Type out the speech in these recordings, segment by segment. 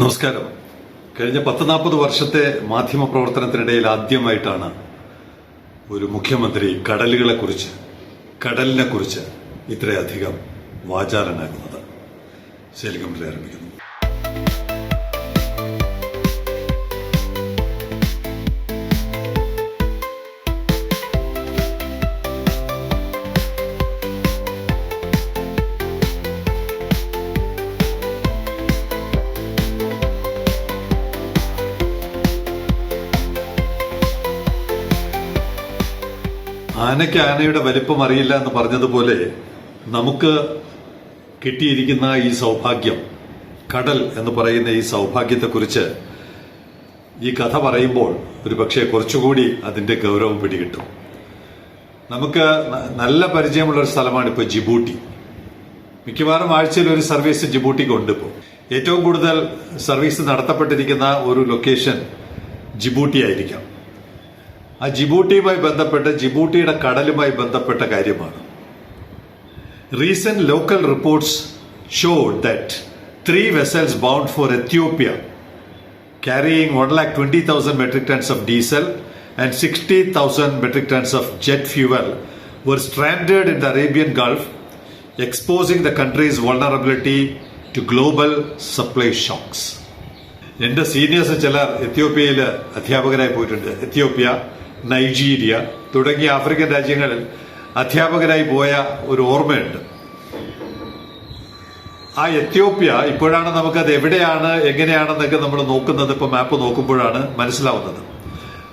നമസ്കാരം. കഴിഞ്ഞ 10-40 വർഷത്തെ മാധ്യമ പ്രവർത്തനത്തിനിടയിൽ ആദ്യമായിട്ടാണ് ഒരു മുഖ്യമന്ത്രി കടലിനെക്കുറിച്ച് ഇത്രയധികം വാചാലനാകുന്നത്. ശൈലകമ്പി ആരംഭിക്കുന്നു. ആനയ്ക്ക് ആനയുടെ വലിപ്പം അറിയില്ല എന്ന് പറഞ്ഞതുപോലെ നമുക്ക് കിട്ടിയിരിക്കുന്ന ഈ സൗഭാഗ്യം, കടൽ എന്ന് പറയുന്ന ഈ സൗഭാഗ്യത്തെക്കുറിച്ച് ഈ കഥ പറയുമ്പോൾ ഒരുപക്ഷെ കുറച്ചുകൂടി അതിന്റെ ഗൗരവം പിടികിട്ടും. നമുക്ക് നല്ല പരിചയമുള്ള ഒരു സ്ഥലമാണ് ഇപ്പോൾ ജിബൂട്ടി. മിക്കവാറും ആഴ്ചയിൽ ഒരു സർവീസ് ജിബൂട്ടിക്ക് ഉണ്ട്. ഇപ്പോൾ ഏറ്റവും കൂടുതൽ സർവീസ് നടത്തപ്പെട്ടിരിക്കുന്ന ഒരു ലൊക്കേഷൻ ജിബൂട്ടി ആയിരിക്കാം. ആ ജിബൂട്ടിയുമായി ബന്ധപ്പെട്ട് ജിബൂട്ടിയുടെ കടലുമായി ബന്ധപ്പെട്ട കാര്യമാണ്. Recent local reports showed that 3 vessels bound for Ethiopia carrying 1,20,000 metric tons of diesel and 60,000 metric tons of jet fuel were stranded in the Arabian Gulf, exposing the country's vulnerability to global supply shocks. എന്റെ seniors ചിലർ എത്യോപ്യയിൽ അധ്യാപകരായി പോയിട്ടുണ്ട്. Ethiopia, Nigeria തുടങ്ങിയ African രാജ്യങ്ങളിൽ അധ്യാപകരായി പോയ ഒരു ഓർമ്മയുണ്ട്. ആ Ethiopia ഇപ്പോഴാണ് നമുക്കത് എവിടെയാണ് എങ്ങനെയാണെന്നൊക്കെ നമ്മൾ നോക്കുന്നത്, ഇപ്പൊ മാപ്പ് നോക്കുമ്പോഴാണ് മനസ്സിലാവുന്നത്.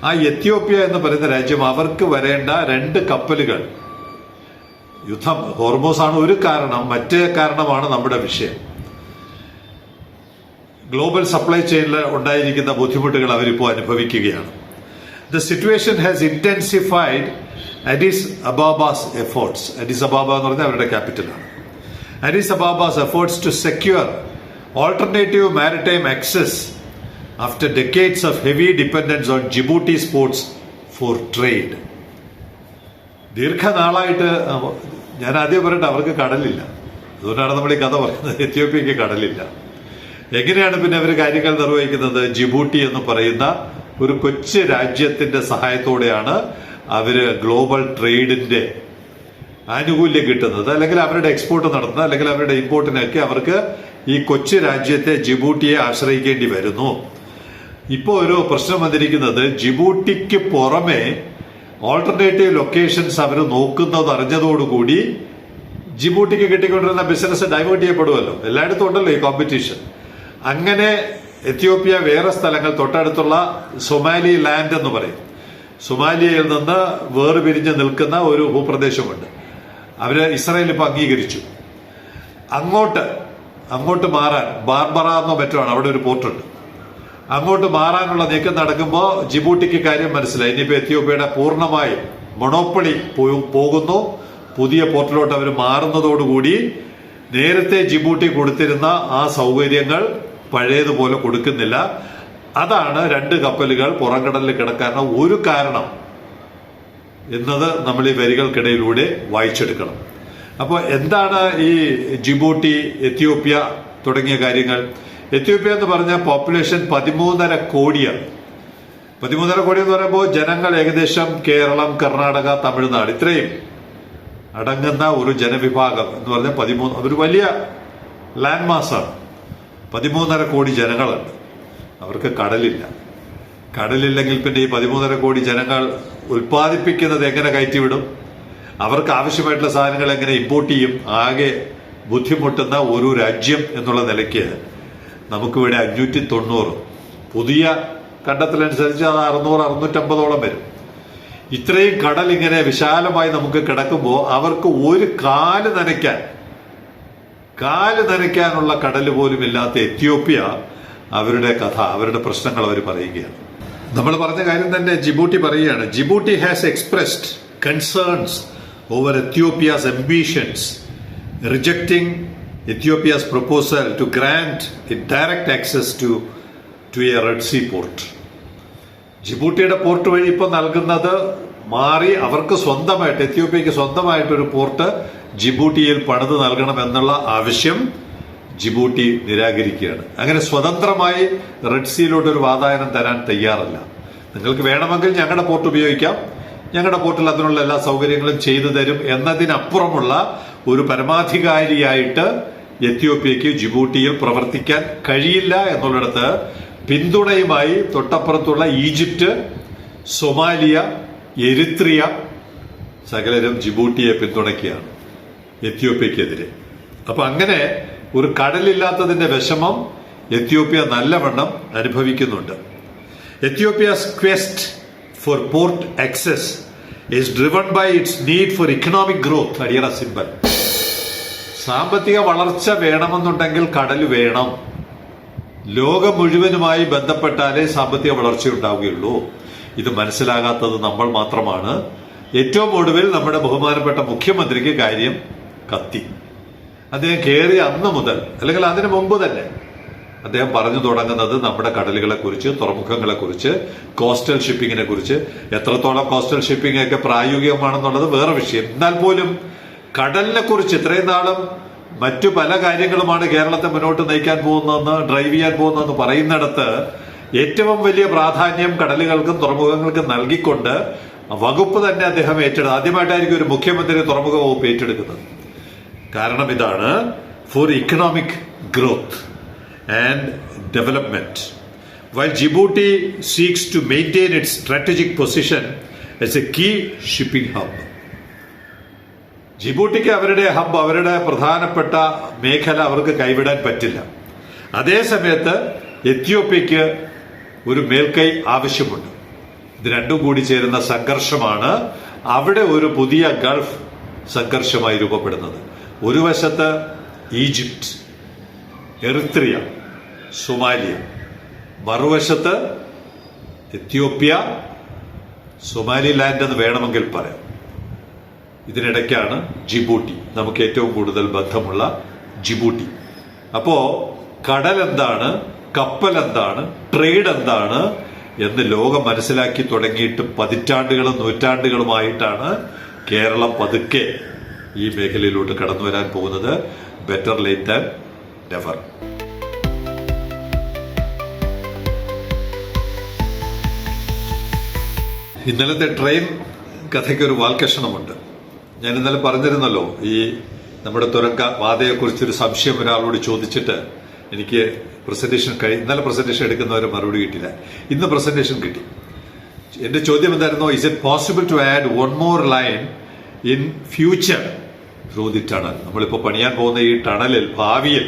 ആ എത്യോപ്യ എന്ന് പറയുന്ന രാജ്യം, അവർക്ക് വരേണ്ട 2 കപ്പലുകൾ യുദ്ധം, ഹോർമോസ് ആണ് ഒരു കാരണം, മറ്റേ കാരണമാണ് നമ്മുടെ വിഷയം. ഗ്ലോബൽ സപ്ലൈ ചെയിനിൽ ഉണ്ടായിരിക്കുന്ന ബുദ്ധിമുട്ടുകൾ അവരിപ്പോൾ അനുഭവിക്കുകയാണ്. The situation has intensified Addis Ababa's efforts. Addis Ababa എന്ന് പറഞ്ഞാൽ അവരുടെ ക്യാപിറ്റലാണ്. Addis Ababa's efforts to secure alternative maritime access after decades of heavy dependence on Djibouti's ports for trade. ദീർഘനാളായിട്ട്, ഞാൻ ആദ്യം പറയട്ടെ, അവർക്ക് കടലില്ല. അതുകൊണ്ടാണ് നമ്മൾ ഈ കഥ പറയുന്നത്. എത്യോപ്യക്ക് കടലില്ല. എങ്ങനെയാണ് പിന്നെ അവർ കാര്യങ്ങൾ നിർവഹിക്കുന്നത്? ജിബൂട്ടി എന്ന് പറയുന്ന ഒരു കൊച്ചു രാജ്യത്തിന്റെ സഹായത്തോടെയാണ് അവര് ഗ്ലോബൽ ട്രേഡിന്റെ ആനുകൂല്യം കിട്ടുന്നത്, അല്ലെങ്കിൽ അവരുടെ എക്സ്പോർട്ട് നടത്തുന്നത്, അല്ലെങ്കിൽ അവരുടെ ഇമ്പോർട്ടിനൊക്കെ അവർക്ക് ഈ കൊച്ചു രാജ്യത്തെ ജിബൂട്ടിയെ ആശ്രയിക്കേണ്ടി വരുന്നു. ഇപ്പോൾ ഒരു പ്രശ്നം വന്നിരിക്കുന്നത്, ജിബൂട്ടിക്ക് പുറമെ ഓൾട്ടർനേറ്റീവ് ലൊക്കേഷൻസ് അവർ നോക്കുന്നത് അറിഞ്ഞതോടുകൂടി ജിബൂട്ടിക്ക് കിട്ടിക്കൊണ്ടിരുന്ന ബിസിനസ് ഡൈവേർട്ട് ചെയ്യപ്പെടുമല്ലോ. എല്ലായിടത്തും ഉണ്ടല്ലോ ഈ കോമ്പറ്റീഷൻ. അങ്ങനെ എത്യോപ്യ വേറെ സ്ഥലങ്ങൾ, തൊട്ടടുത്തുള്ള സൊമാലി ലാൻഡ് എന്ന് പറയും, സൊമാലിയയിൽ നിന്ന് വേർപിരിഞ്ഞ് നിൽക്കുന്ന ഒരു ഭൂപ്രദേശമുണ്ട്. അവര് ഇസ്രായേൽ ഇപ്പൊ അംഗീകരിച്ചു. അങ്ങോട്ട് മാറാൻ, ബാർബറ എന്നോ മറ്റോ ആണ്, അവിടെ ഒരു പോർട്ടുണ്ട്. അങ്ങോട്ട് മാറാനുള്ള നീക്കം നടക്കുമ്പോൾ ജിബൂട്ടിക്ക് കാര്യം മനസ്സിലായി. ഇനിയിപ്പോ എത്യോപ്യയുടെ പൂർണ്ണമായി മൊണോപ്പൊളി പോകുന്നു. പുതിയ പോർട്ടിലോട്ട് അവർ മാറുന്നതോടുകൂടി നേരത്തെ ജിബൂട്ടി കൊടുത്തിരുന്ന ആ സൗകര്യങ്ങൾ പഴയതുപോലെ കൊടുക്കുന്നില്ല. അതാണ് 2 കപ്പലുകൾ പുറംകടലിൽ കിടക്കാനുള്ള ഒരു കാരണം എന്നത് നമ്മൾ ഈ വരികൾക്കിടയിലൂടെ വായിച്ചെടുക്കണം. അപ്പോൾ എന്താണ് ഈ ജിബൂട്ടി, എത്യോപ്യ തുടങ്ങിയ കാര്യങ്ങൾ? എത്യോപ്യ എന്ന് പറഞ്ഞാൽ പോപ്പുലേഷൻ 13.5 കോടിയാണ്. 13.5 കോടി എന്ന് പറയുമ്പോൾ ജനങ്ങൾ ഏകദേശം കേരളം, കർണാടക, തമിഴ്നാട് ഇത്രയും അടങ്ങുന്ന ഒരു ജനവിഭാഗം എന്ന് പറഞ്ഞാൽ 13, അതൊരു വലിയ ലാൻഡ് മാസാണ്. 13.5 കോടി ജനങ്ങളുണ്ട്. അവർക്ക് കടലില്ല. കടലില്ലെങ്കിൽ പിന്നെ ഈ 13.5 കോടി ജനങ്ങൾ ഉൽപ്പാദിപ്പിക്കുന്നത് എങ്ങനെ കയറ്റിവിടും? അവർക്ക് ആവശ്യമായിട്ടുള്ള സാധനങ്ങൾ എങ്ങനെ ഇമ്പോർട്ട് ചെയ്യും? ആകെ ബുദ്ധിമുട്ടുന്ന ഒരു രാജ്യം എന്നുള്ള നിലയ്ക്ക് നമുക്കിവിടെ 590, പുതിയ കണ്ടെത്തലനുസരിച്ച് അത് 600-650 വരും. ഇത്രയും കടൽ ഇങ്ങനെ വിശാലമായി നമുക്ക് കിടക്കുമ്പോൾ അവർക്ക് ഒരു കാല് നനയ്ക്കാനുള്ള കടൽ പോലും ഇല്ലാത്ത എത്യോപ്യ അവരുടെ കഥ, അവരുടെ പ്രശ്നങ്ങൾ അവർ പറയുകയാണ്. നമ്മൾ പറഞ്ഞ കാര്യം തന്നെ ജിബൂട്ടി പറയുകയാണ്. Djibouti has expressed concerns over Ethiopia's ambitions, rejecting Ethiopia's proposal to grant it direct access to a Red Sea port. ജിബൂട്ടിയുടെ പോർട്ട് വഴി ഇപ്പൊ നൽകുന്നത് മാറി അവർക്ക് സ്വന്തമായിട്ട്, എത്യോപ്യക്ക് സ്വന്തമായിട്ടൊരു പോർട്ട് ജിബൂട്ടിയിൽ പണിത് നൽകണമെന്നുള്ള ആവശ്യം ജിബൂട്ടി നിരാകരിക്കുകയാണ്. അങ്ങനെ സ്വതന്ത്രമായി റെഡ് സീയിലോട്ട് ഒരു വാതായനം തരാൻ തയ്യാറല്ല. നിങ്ങൾക്ക് വേണമെങ്കിൽ ഞങ്ങളുടെ പോർട്ട് ഉപയോഗിക്കാം, ഞങ്ങളുടെ പോർട്ടിൽ അതിനുള്ള എല്ലാ സൗകര്യങ്ങളും ചെയ്തു തരും എന്നതിനപ്പുറമുള്ള ഒരു പരമാധികാരിയായിട്ട് എത്യോപ്യയ്ക്ക് ജിബൂട്ടിയിൽ പ്രവർത്തിക്കാൻ കഴിയില്ല എന്നുള്ളിടത്ത് പിന്തുണയുമായി തൊട്ടപ്പുറത്തുള്ള ഈജിപ്റ്റ്, സൊമാലിയ, എരിത്രിയ സകലരും ജിബൂട്ടിയെ പിന്തുണയ്ക്കുകയാണ് എത്യോപ്യക്കെതിരെ. അപ്പൊ അങ്ങനെ ഒരു കടലില്ലാത്തതിന്റെ വിഷമം എത്യോപ്യ നല്ലവണ്ണം അനുഭവിക്കുന്നുണ്ട്. Ethiopia's quest for port access is driven by its need for economic growth. അടിയറ സിമ്പൽ. സാമ്പത്തിക വളർച്ച വേണമെന്നുണ്ടെങ്കിൽ കടൽ വേണം. ലോകം മുഴുവനുമായി ബന്ധപ്പെട്ടാലേ സാമ്പത്തിക വളർച്ച ഉണ്ടാവുകയുള്ളൂ. ഇത് മനസ്സിലാകാത്തത് നമ്മൾ മാത്രമാണ്. ഏറ്റവും ഒടുവിൽ നമ്മുടെ ബഹുമാനപ്പെട്ട മുഖ്യമന്ത്രിക്ക് കാര്യം കത്തി. അദ്ദേഹം കയറിയ അന്ന് മുതൽ, അല്ലെങ്കിൽ അതിനു മുമ്പ് തന്നെ അദ്ദേഹം പറഞ്ഞു തുടങ്ങുന്നത് നമ്മുടെ കടലുകളെ കുറിച്ച്, തുറമുഖങ്ങളെ കുറിച്ച്, കോസ്റ്റൽ ഷിപ്പിങ്ങിനെ കുറിച്ച്. എത്രത്തോളം കോസ്റ്റൽ ഷിപ്പിംഗ് ഒക്കെ പ്രായോഗികമാണെന്നുള്ളത് വേറെ വിഷയം. എന്നാൽ പോലും കടലിനെ കുറിച്ച് ഇത്രയും നാളും മറ്റു പല കാര്യങ്ങളുമാണ് കേരളത്തെ മുന്നോട്ട് നയിക്കാൻ പോകുന്നതെന്ന്, ഡ്രൈവ് ചെയ്യാൻ പോകുന്നതെന്ന് പറയുന്നിടത്ത് ഏറ്റവും വലിയ പ്രാധാന്യം കടലുകൾക്കും തുറമുഖങ്ങൾക്കും നൽകിക്കൊണ്ട് വകുപ്പ് തന്നെ അദ്ദേഹം ഏറ്റെടുത്തു. ആദ്യമായിട്ടായിരിക്കും ഒരു മുഖ്യമന്ത്രി തുറമുഖ വകുപ്പ് ഏറ്റെടുക്കുന്നത്. കാരണം ഇതാണ്: for economic growth and development. While Djibouti seeks to maintain its strategic position as a key shipping hub. ജിബൂട്ടിക്ക് അവരുടെ ഹബ്, അവരുടെ പ്രധാനപ്പെട്ട മേഖല അവർക്ക് കൈവിടാൻ പറ്റില്ല. അതേസമയത്ത് എത്യോപ്യയ്ക്ക് ഒരു മേൽക്കൈ ആവശ്യമുണ്ട്. ഇത് രണ്ടും കൂടി ചേരുന്ന സംഘർഷമാണ് അവിടെ ഒരു പുതിയ ഗൾഫ് സംഘർഷമായി രൂപപ്പെടുന്നത്. ഒരു വശത്ത് ഈജിപ്റ്റ്, എറിത്രിയ, സൊമാലിയ, മറുവശത്ത് എത്യോപ്യ, സൊമാലിലാൻഡ് എന്ന് വേണമെങ്കിൽ പറയാം. ഇതിനിടയ്ക്കാണ് ജിബൂട്ടി, നമുക്ക് ഏറ്റവും കൂടുതൽ ബന്ധമുള്ള ജിബൂട്ടി. അപ്പോ കടൽ എന്താണ്, കപ്പൽ എന്താണ്, ട്രേഡ് എന്താണ് എന്ന് ലോകം മനസ്സിലാക്കി തുടങ്ങിയിട്ട് പതിറ്റാണ്ടുകളും നൂറ്റാണ്ടുകളുമായിട്ടാണ് കേരളം പതുക്കെ ഈ മേഖലയിലോട്ട് കടന്നു വരാൻ പോകുന്നത്. Better late than never. ഇന്നലത്തെ ട്രെയിൻ കഥയ്ക്ക് ഒരു വാൽക്കഷണമുണ്ട്. ഞാൻ ഇന്നലെ പറഞ്ഞിരുന്നല്ലോ, ഈ നമ്മുടെ തുരങ്ക വാതയെക്കുറിച്ചൊരു സംശയം ഒരാളോട് ചോദിച്ചിട്ട് എനിക്ക് ഇന്നലെ പ്രസന്റേഷൻ എടുക്കുന്നവർ മറുപടി കിട്ടില്ല. ഇന്ന് പ്രസന്റേഷൻ കിട്ടി. എന്റെ ചോദ്യം എന്തായിരുന്നു? Is it possible to add one more line in future through the tunnel? നമ്മളിപ്പോൾ പണിയാൻ പോകുന്ന ഈ ടണലിൽ ഭാവിയിൽ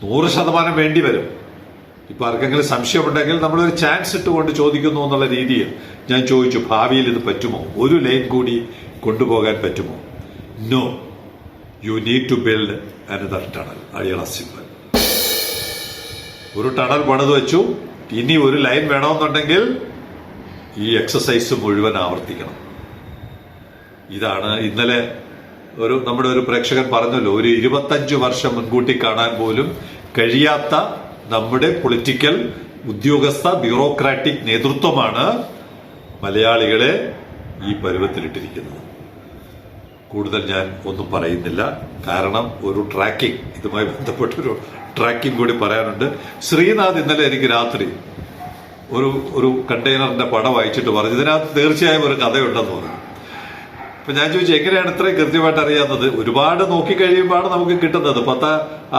100% വേണ്ടി വരും. ഇപ്പൊ ആർക്കെങ്കിലും സംശയമുണ്ടെങ്കിൽ നമ്മളൊരു ചാൻസ് ഇട്ടുകൊണ്ട് ചോദിക്കുന്നു എന്നുള്ള രീതിയിൽ ഞാൻ ചോദിച്ചു, ഭാവിയിൽ ഇത് പറ്റുമോ? ഒരു ലൈൻ കൂടി കൊണ്ടുപോകാൻ പറ്റുമോ? No, you need to build another tunnel. അടിയറ സിമ്പൽ. ഒരു ടണൽ പണിത് വെച്ചു, ഇനി ഒരു ലൈൻ വേണമെന്നുണ്ടെങ്കിൽ ഈ എക്സസൈസ് മുഴുവൻ ആവർത്തിക്കണം. ഇതാണ് ഇന്നലെ നമ്മുടെ ഒരു പ്രേക്ഷകൻ പറഞ്ഞല്ലോ, ഒരു 25 വർഷം മുൻകൂട്ടി കാണാൻ പോലും കഴിയാത്ത നമ്മുടെ പൊളിറ്റിക്കൽ ഉദ്യോഗസ്ഥ ബ്യൂറോക്രാറ്റിക് നേതൃത്വമാണ് മലയാളികളെ ഈ പരുവത്തിലിട്ടിരിക്കുന്നത്. കൂടുതൽ ഞാൻ ഒന്നും പറയുന്നില്ല. കാരണം ഒരു ട്രാക്കിംഗ്, ഇതുമായി ബന്ധപ്പെട്ടൊരു ട്രാക്കിംഗ് കൂടി പറയാനുണ്ട്. ശ്രീനാഥ് ഇന്നലെ എനിക്ക് രാത്രി ഒരു കണ്ടെയ്നറിന്റെ പടം വായിച്ചിട്ട് പറഞ്ഞു, ഇതിനകത്ത് തീർച്ചയായും ഒരു കഥയുണ്ടെന്ന് പറഞ്ഞു. അപ്പൊ ഞാൻ ചോദിച്ചു, എങ്ങനെയാണ് ഇത്രയും കൃത്യമായിട്ട് അറിയാവുന്നത്? ഒരുപാട് നോക്കിക്കഴിയുമ്പോഴാണ് നമുക്ക് കിട്ടുന്നത്.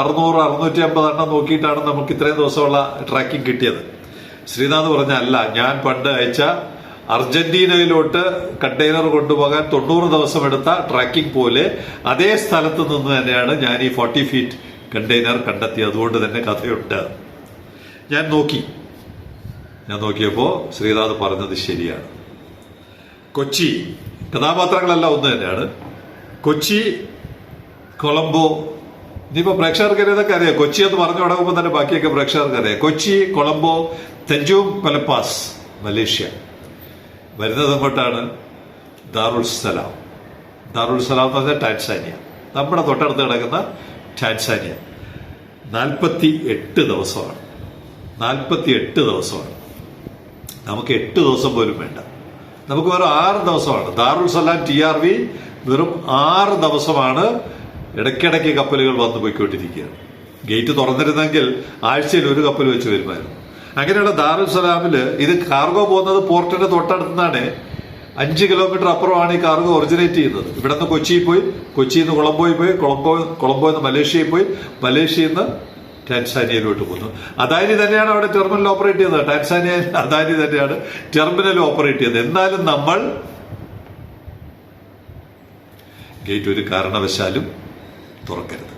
600-650 എണ്ണം നോക്കിയിട്ടാണ് നമുക്ക് ഇത്രയും ദിവസമുള്ള ട്രാക്കിംഗ് കിട്ടിയത്. ശ്രീനാഥ് പറഞ്ഞ, അല്ല, ഞാൻ പണ്ട് അയച്ച അർജന്റീനയിലോട്ട് കണ്ടെയ്നർ കൊണ്ടുപോകാൻ 90 ദിവസം എടുത്ത ട്രാക്കിംഗ് പോലെ അതേ സ്ഥലത്ത് നിന്ന് തന്നെയാണ് ഞാൻ ഈ 40 ഫീറ്റ് കണ്ടെയ്നർ കണ്ടെത്തിയത്. അതുകൊണ്ട് തന്നെ കഥയുണ്ട്. ഞാൻ നോക്കിയപ്പോ ശ്രീനാഥ് പറഞ്ഞത് ശരിയാണ്. കൊച്ചി, കഥാപാത്രങ്ങളെല്ലാം ഒന്ന് തന്നെയാണ്. കൊച്ചി, കൊളംബോ, ഇനിയിപ്പോ പ്രേക്ഷകർക്ക് ഇതൊക്കെ അറിയാം. കൊച്ചി എന്ന് പറഞ്ഞു തുടങ്ങുമ്പോൾ തന്നെ ബാക്കിയൊക്കെ പ്രേക്ഷകർക്ക് അറിയാം. കൊച്ചി, കൊളംബോ, തഞ്ചുങ് പലപ്പാസ്, മലേഷ്യ. വരുന്നത് അങ്ങോട്ടാണ് ദാറുൽ സലാം. ദാറുൽ സലാം എന്ന് പറഞ്ഞാൽ ടാൻസാനിയ, നമ്മുടെ തൊട്ടടുത്ത് കിടക്കുന്ന ടാൻസാനിയ. 48 ദിവസമാണ്. 48 ദിവസമാണ്. നമുക്ക് 8 ദിവസം പോലും വേണ്ട. നമുക്ക് വെറും 6 ദിവസമാണ്. ദാറുൽ സലാം TRV വെറും 6 ദിവസമാണ്. ഇടയ്ക്കിടയ്ക്ക് കപ്പലുകൾ വന്നു പോയിക്കൊണ്ടിരിക്കുകയാണ്. ഗേറ്റ് തുറന്നിരുന്നെങ്കിൽ ആഴ്ചയിൽ ഒരു കപ്പൽ വെച്ച് വരുമായിരുന്നു. അങ്ങനെയുള്ള ദാറുസലാമില് ഇത് കാർഗോ പോകുന്നത് പോർട്ടിന്റെ തൊട്ടടുത്തുനിന്നാണ്. 5 കിലോമീറ്റർ അപ്പുറമാണ് ഈ കാർഗോ ഒറിജിനേറ്റ് ചെയ്യുന്നത്. ഇവിടെ നിന്ന് കൊച്ചിയിൽ പോയി, കൊച്ചിയിൽ നിന്ന് കൊളംബോയിൽ പോയി, കൊളംബോയിൽ നിന്ന് മലേഷ്യയിൽ പോയി, മലേഷ്യയിൽ നിന്ന് ടാൻസാനിയയിലോട്ട് പോകുന്നു. അദാനി തന്നെയാണ് അവിടെ ടെർമിനൽ ഓപ്പറേറ്റ് ചെയ്തത്. ടാൻസാനിയ അദാനി തന്നെയാണ് ടെർമിനൽ ഓപ്പറേറ്റ് ചെയ്തത്. എന്നാലും നമ്മൾ ഗേറ്റ് ഒരു കാരണവശാലും തുറക്കരുത്.